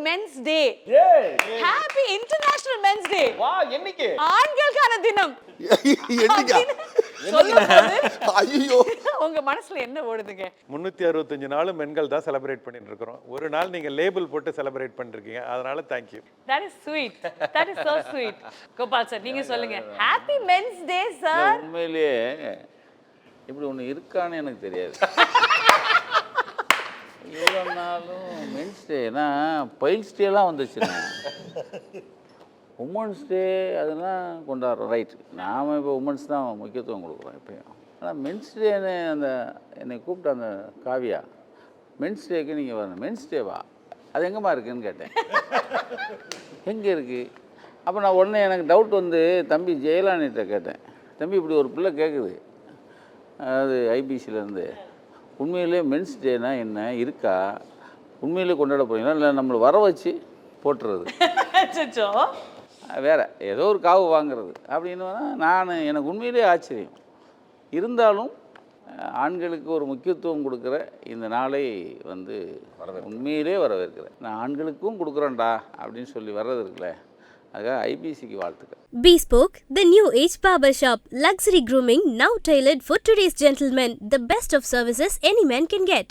Men's டே. ஏய் happy international men's டே. வா என்னைக்கு ஆண்களுக்கான தினம். என்னைக்கா? சொல்லும்போது ஐயோ, உங்க மனசுல என்ன ஓடுதுங்க? 365 நாளும் பெண்கள் தான் செலிப்ரேட் பண்ணிட்டு இருக்கிறோம். ஒரு நாள் நீங்க லேபிள் போட்டு செலிப்ரேட் பண்ணிருக்கீங்க, அதனால thank you. That is sweet. That is so sweet. Gopal sir நீங்க சொல்லுங்க. Happy men's day sir. உண்மையிலேயே இப்படி ஒன்று இருக்கான்னு எனக்கு தெரியாது. எவ்வளோ நாளும் மென்ஸ் டேனா பைல்ஸ் டேலாம் வந்துச்சுண்ணே. உமன்ஸ் டே அதெல்லாம் கொண்டாடுறோம், ரைட். நாம் இப்போ உமன்ஸ் தான் முக்கியத்துவம் கொடுக்குறோம் எப்பயும். ஆனால் மென்ஸ் டேன்னு அந்த என்னை கூப்பிட்ட அந்த காவியா, மென்ஸ் டேக்கு நீங்கள் வரணும். மென்ஸ் டேவா? அது எங்கேம்மா இருக்குதுன்னு கேட்டேன். எங்கே இருக்குது? அப்போ நான் உடனே எனக்கு டவுட் வந்து தம்பி ஜெயலானிட்ட கேட்டேன். தம்பி இப்படி ஒரு பிள்ளை கேட்குது, அதாவது ஐபிசிலேருந்து, உண்மையிலே மென்ஸ் டேனா என்ன இருக்கா, உண்மையிலே கொண்டாட போகிறீங்களா இல்லை நம்மளை வர வச்சு போட்டுறது அச்சச்சோ. வேற ஏதோ ஒரு காவு வாங்குறது அப்படின்னு எனக்கு உண்மையிலே ஆச்சரியம். இருந்தாலும் ஆண்களுக்கு ஒரு முக்கியத்துவம் கொடுக்குற இந்த நாளை வந்து உண்மையிலே வரவேற்கிறேன். நான் ஆண்களுக்கும் கொடுக்குறேன்டா அப்படின்னு சொல்லி வர்றது இருக்குல்ல, அதுக்காக ஐபிசிக்கு வாழ்த்துக்கள். Bespoke, the new age barber shop, luxury grooming now tailored for today's gentlemen, the best of services any man can get.